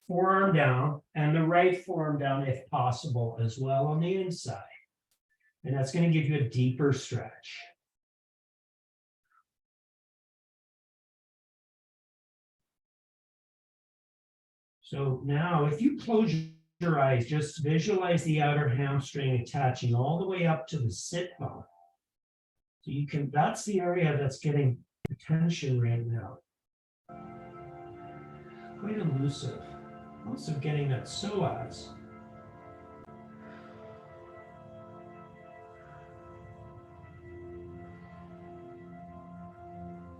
forearm down, and the right forearm down if possible as well on the inside. And that's going to give you a deeper stretch. So now if you close your eyes, just visualize the outer hamstring attaching all the way up to the sit bone. So you can, that's the area that's getting attention right now. Quite elusive. Also getting that psoas.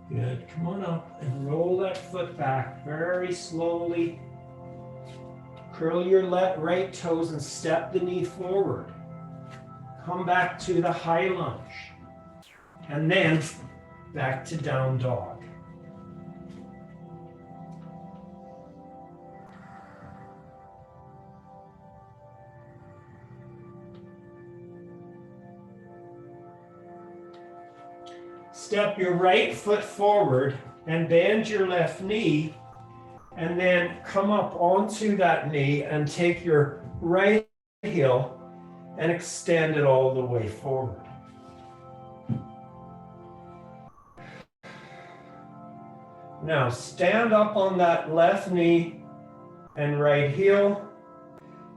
Good. Come on up and roll that foot back very slowly. Curl your right toes and step the knee forward. Come back to the high lunge. And then back to down dog. Step your right foot forward and bend your left knee, and then come up onto that knee and take your right heel and extend it all the way forward. Now stand up on that left knee and right heel.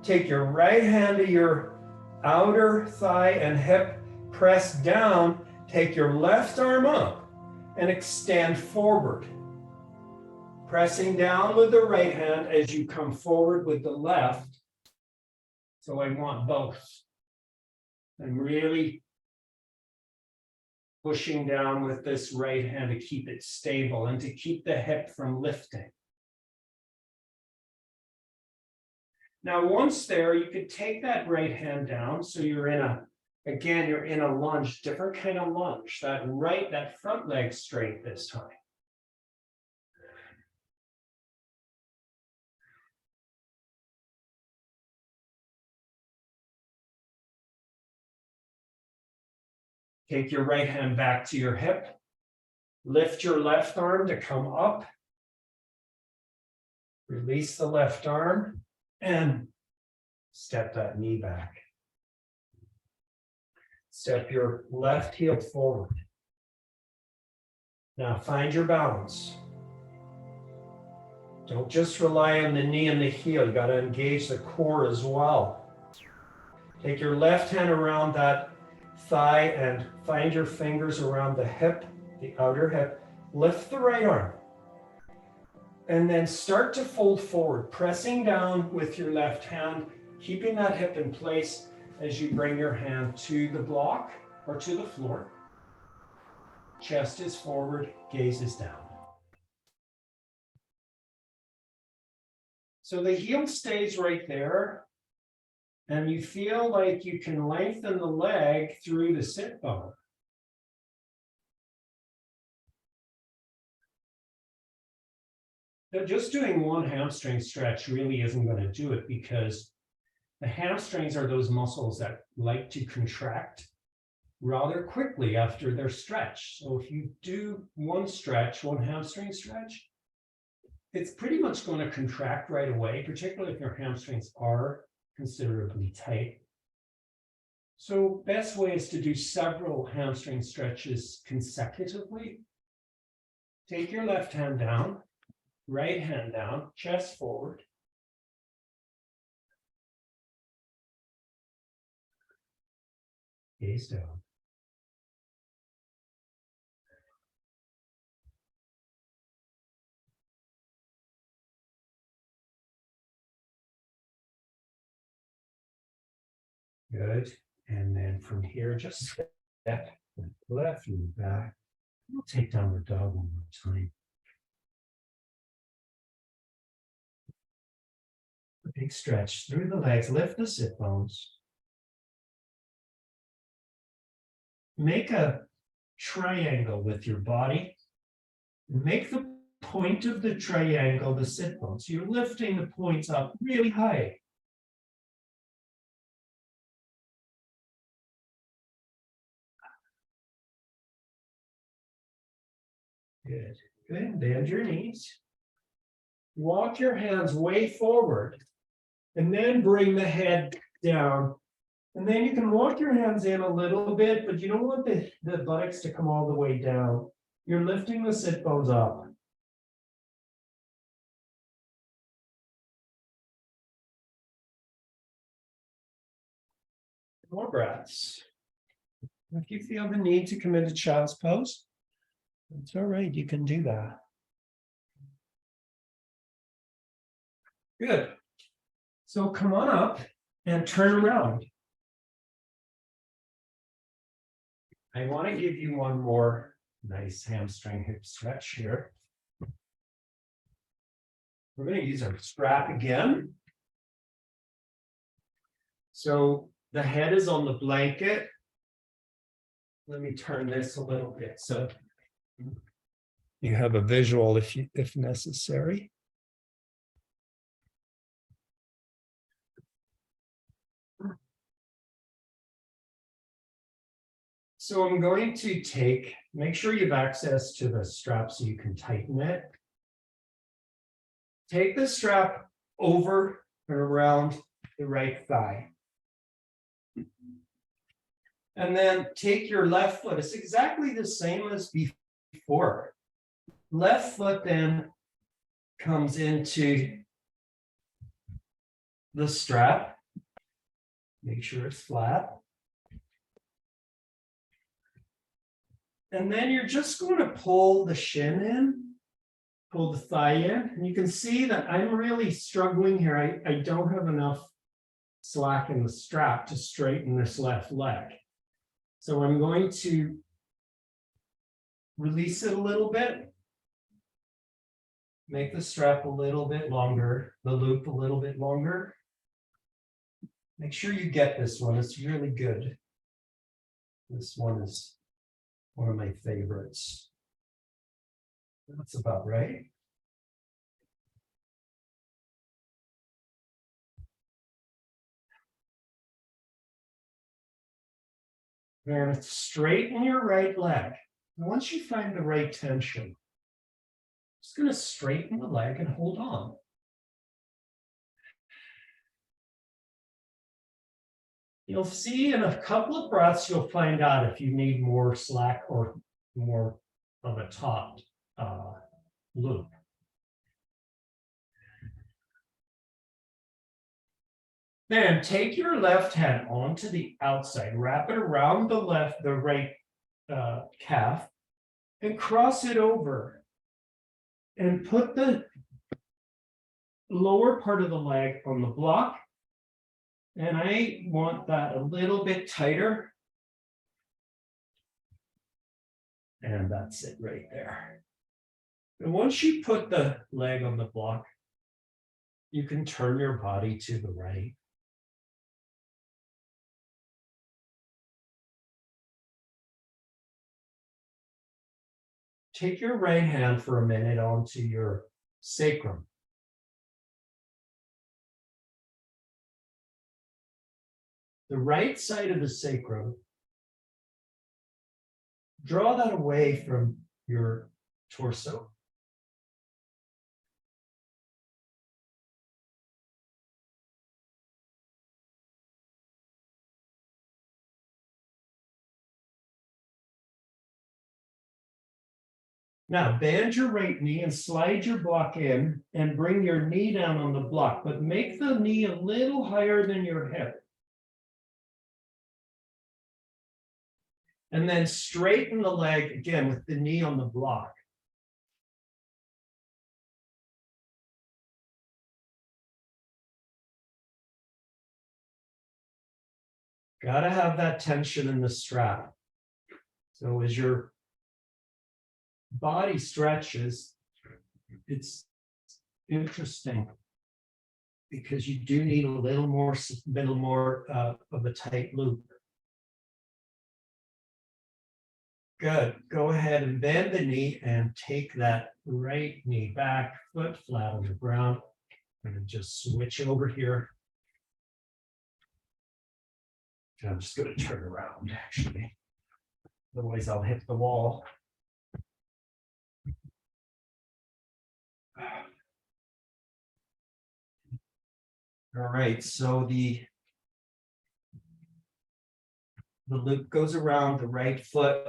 Take your right hand to your outer thigh and hip, press down. Take your left arm up and extend forward. Pressing down with the right hand as you come forward with the left. So I want both. I'm really pushing down with this right hand to keep it stable and to keep the hip from lifting. Now, once there, you could take that right hand down. So you're in a, again, you're in a lunge, different kind of lunge. That front leg straight this time. Take your right hand back to your hip. Lift your left arm to come up. Release the left arm and step that knee back. Step your left heel forward. Now find your balance. Don't just rely on the knee and the heel. You got to engage the core as well. Take your left hand around that thigh and find your fingers around the hip, the outer hip. Lift the right arm. And then start to fold forward, pressing down with your left hand, keeping that hip in place as you bring your hand to the block or to the floor. Chest is forward, gaze is down. So the heel stays right there, and you feel like you can lengthen the leg through the sit bone. Now, just doing one hamstring stretch really isn't going to do it, because the hamstrings are those muscles that like to contract rather quickly after they're stretched. So if you do one stretch, one hamstring stretch, it's pretty much going to contract right away, particularly if your hamstrings are considerably tight. So best way is to do several hamstring stretches consecutively. Take your left hand down, right hand down, chest forward. Gaze down. Good. And then from here, just step left and back. We'll take downward dog one more time. A big stretch through the legs, lift the sit bones. Make a triangle with your body. Make the point of the triangle the sit bones. You're lifting the points up really high. Good. Good. Bend your knees. Walk your hands way forward, and then bring the head down. And then you can walk your hands in a little bit, but you don't want the buttocks to come all the way down. You're lifting the sit bones up. More breaths. If you feel the need to come into child's pose, it's all right, you can do that. Good. So come on up and turn around. I want to give you one more nice hamstring hip stretch here. We're going to use our strap again. So the head is on the blanket. Let me turn this a little bit so you have a visual if necessary. So I'm going to make sure you have access to the strap so you can tighten it. Take the strap over and around the right thigh. And then take your left foot. It's exactly the same as before. Left foot then comes into the strap. Make sure it's flat. And then you're just going to pull the shin in, pull the thigh in. And you can see that I'm really struggling here. I don't have enough slack in the strap to straighten this left leg. So I'm going to release it a little bit. Make the strap a little bit longer, the loop a little bit longer. Make sure you get this one. It's really good. This one is one of my favorites. That's about right. Then straighten your right leg. And once you find the right tension, just going to straighten the leg and hold on. You'll see in a couple of breaths, you'll find out if you need more slack or more of a taut loop. Then take your left hand onto the outside, wrap it around the right calf, and cross it over. And put the lower part of the leg on the block. And I want that a little bit tighter. And that's it right there. And once you put the leg on the block, you can turn your body to the right. Take your right hand for a minute onto your sacrum. The right side of the sacrum, draw that away from your torso. Now bend your right knee and slide your block in and bring your knee down on the block, but make the knee a little higher than your hip. And then straighten the leg again with the knee on the block. Got to have that tension in the strap. So as your body stretches, it's interesting because you do need a little more of a tight loop. Good. Go ahead and bend the knee and take that right knee back, foot flat on the ground. And just switch over here. I'm just going to turn around, actually. Otherwise, I'll hit the wall. All right, so the loop goes around the right foot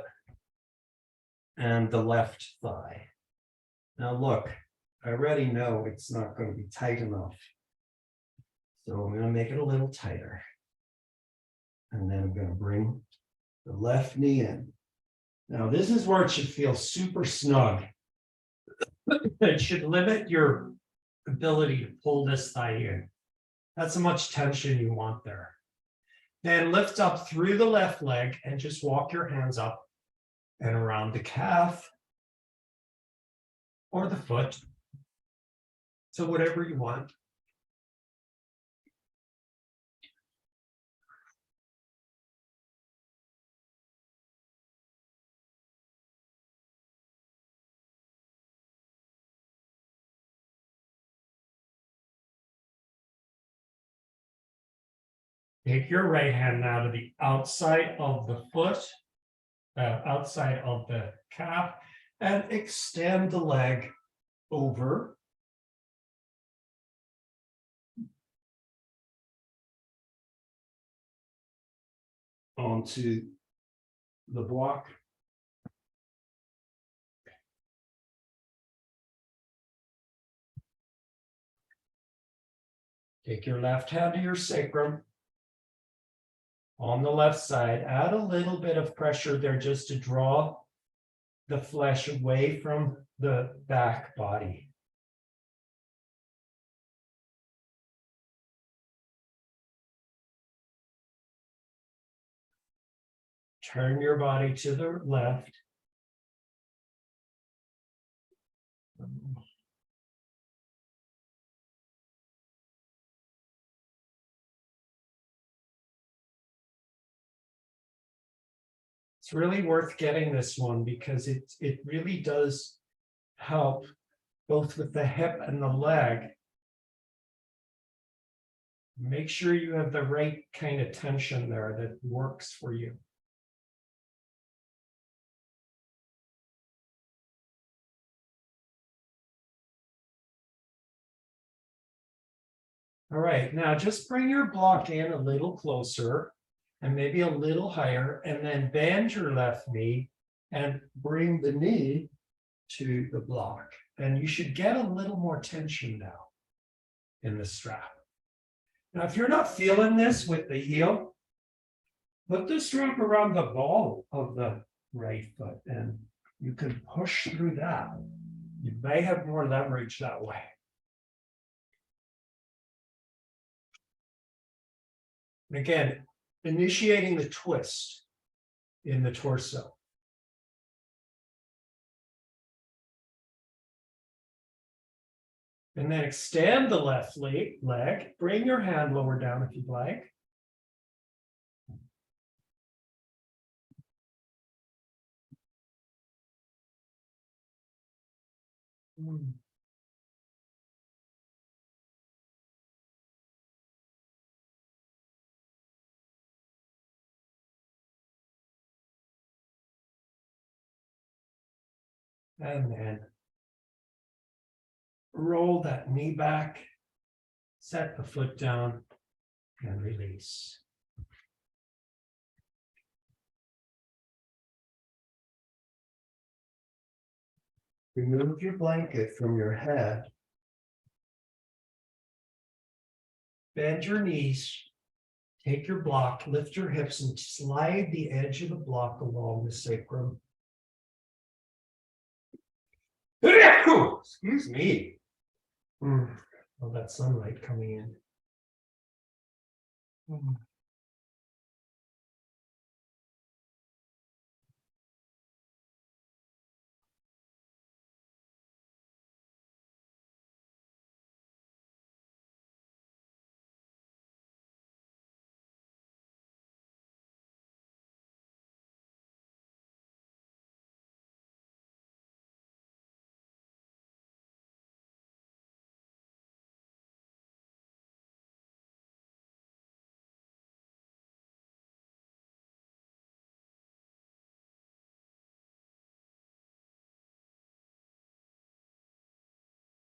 and the left thigh. Now look, I already know it's not going to be tight enough. So I'm going to make it a little tighter. And then I'm going to bring the left knee in. Now this is where it should feel super snug. It should limit your ability to pull this thigh in. That's how much tension you want there. Then lift up through the left leg and just walk your hands up and around the calf or the foot. So whatever you want. Take your right hand now to the outside of the foot, outside of the calf, and extend the leg over. Onto the block. Take your left hand to your sacrum. On the left side, add a little bit of pressure there just to draw the flesh away from the back body. Turn your body to the left. It's really worth getting this one because it really does help both with the hip and the leg. Make sure you have the right kind of tension there that works for you. All right, now just bring your block in a little closer and maybe a little higher, and then bend your left knee and bring the knee to the block. And you should get a little more tension now in the strap. Now, if you're not feeling this with the heel, put the strap around the ball of the right foot and you can push through that. You may have more leverage that way. Again, initiating the twist in the torso. And then extend the left leg. Bring your hand lower down if you'd like. And then roll that knee back, set the foot down, and release. Remove your blanket from your head. Bend your knees. Take your block, lift your hips, and slide the edge of the block along the sacrum. Excuse me. All that sunlight coming in.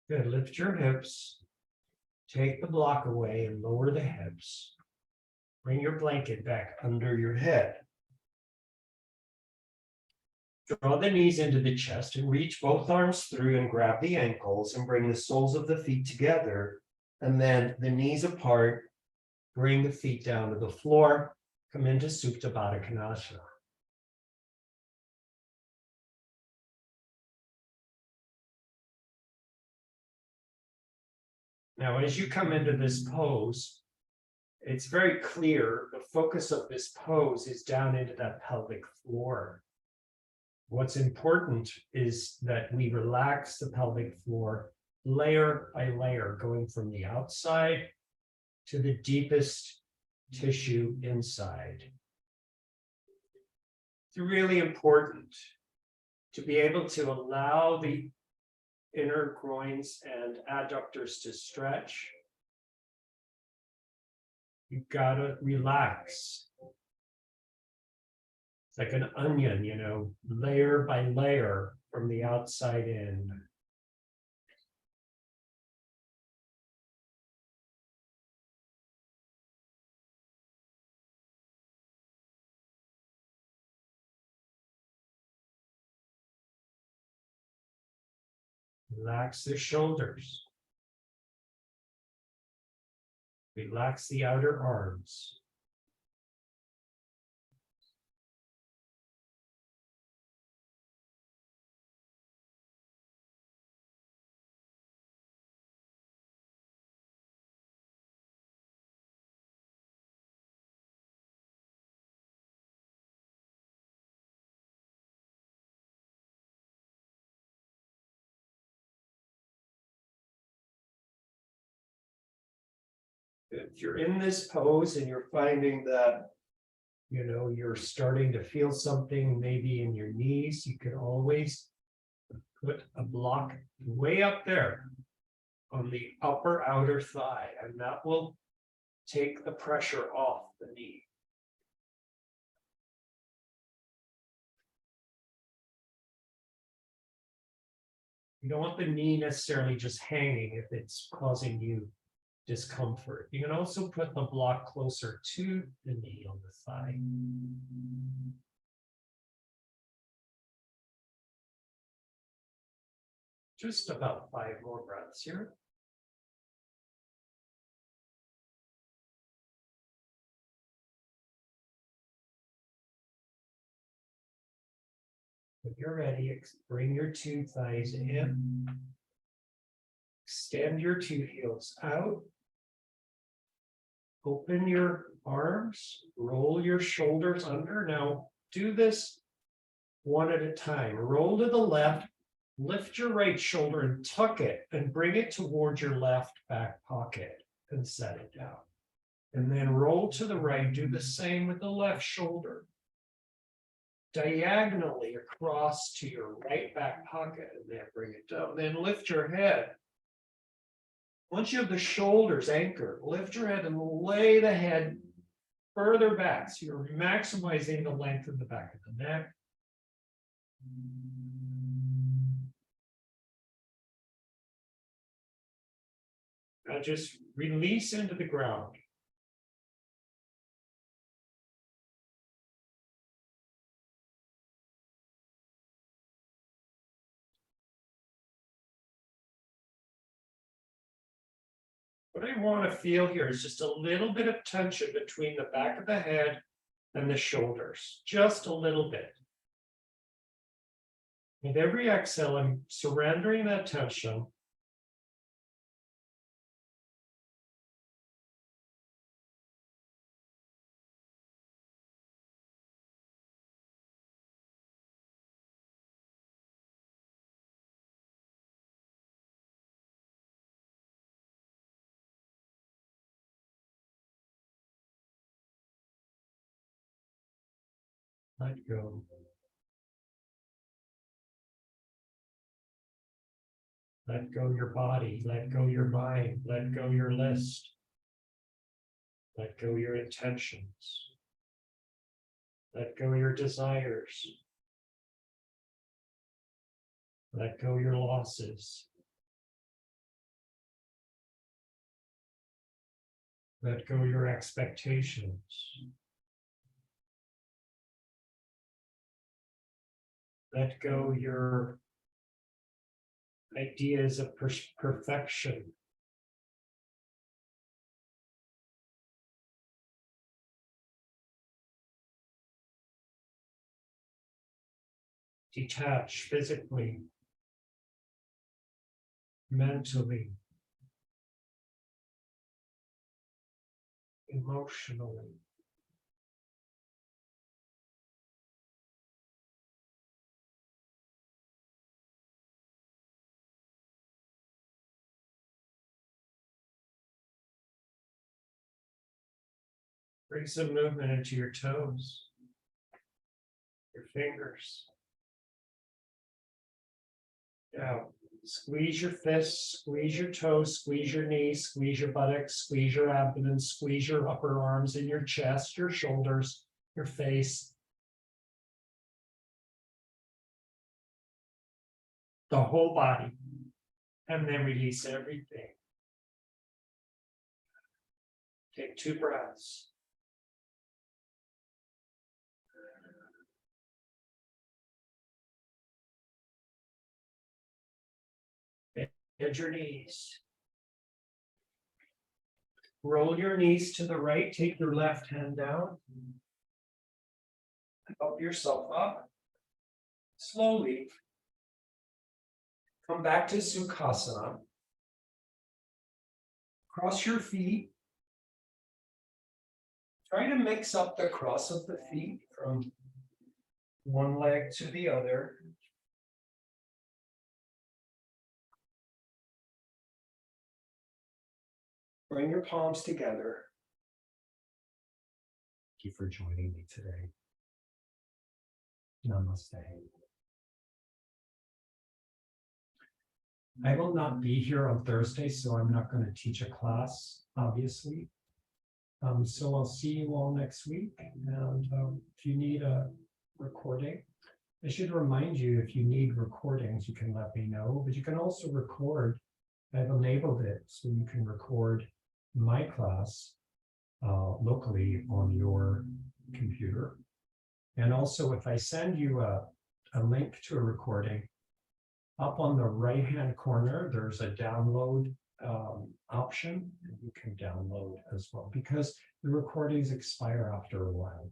Good. Lift your hips. Take the block away and lower the hips. Bring your blanket back under your head. Draw the knees into the chest and reach both arms through and grab the ankles and bring the soles of the feet together. And then the knees apart. Bring the feet down to the floor. Come into Supta Baddha Konasana. Now, as you come into this pose, it's very clear the focus of this pose is down into that pelvic floor. What's important is that we relax the pelvic floor layer by layer, going from the outside to the deepest tissue inside. It's really important to be able to allow the inner groins and adductors to stretch. You've got to relax. It's like an onion, layer by layer from the outside in. Relax the shoulders. Relax the outer arms. If you're in this pose and you're finding that, you're starting to feel something maybe in your knees, you can always put a block way up there on the upper outer thigh, and that will take the pressure off the knee. You don't want the knee necessarily just hanging if it's causing you discomfort. You can also put the block closer to the knee on the thigh. Just about 5 more breaths here. you're ready, bring your two thighs in. Extend your two heels out. Open your arms, roll your shoulders under. Now do this one at a time. Roll to the left, lift your right shoulder and tuck it and bring it towards your left back pocket and set it down. And then roll to the right, do the same with the left shoulder. Diagonally across to your right back pocket and then bring it down. Then lift your head. Once you have the shoulders anchored, lift your head and lay the head further back. So you're maximizing the length of the back of the neck. Now just release into the ground. What I want to feel here is just a little bit of tension between the back of the head and the shoulders, just a little bit. With every exhale, I'm surrendering that tension. Let go. Let go your body, let go your mind, let go your list. Let go your intentions. Let go your desires. Let go your losses. Let go your expectations. Let go your ideas of perfection. Detach physically, mentally, emotionally. Bring some movement into your toes, your fingers. Now, squeeze your fists, squeeze your toes, squeeze your knees, squeeze your buttocks, squeeze your abdomen, squeeze your upper arms and your chest, your shoulders, your face. The whole body. And then release everything. Take 2 breaths. Bend your knees. Roll your knees to the right. Take your left hand down. Help yourself up. Slowly. Come back to Sukhasana. Cross your feet. Try to mix up the cross of the feet from one leg to the other. Bring your palms together. Thank you for joining me today. Namaste. I will not be here on Thursday, so I'm not going to teach a class, obviously. So I'll see you all next week. And if you need a recording, I should remind you, if you need recordings, you can let me know. But you can also record. I've enabled it so you can record my class locally on your computer. And also, if I send you a link to a recording, up on the right-hand corner, there's a download option. You can download as well, because the recordings expire after a while.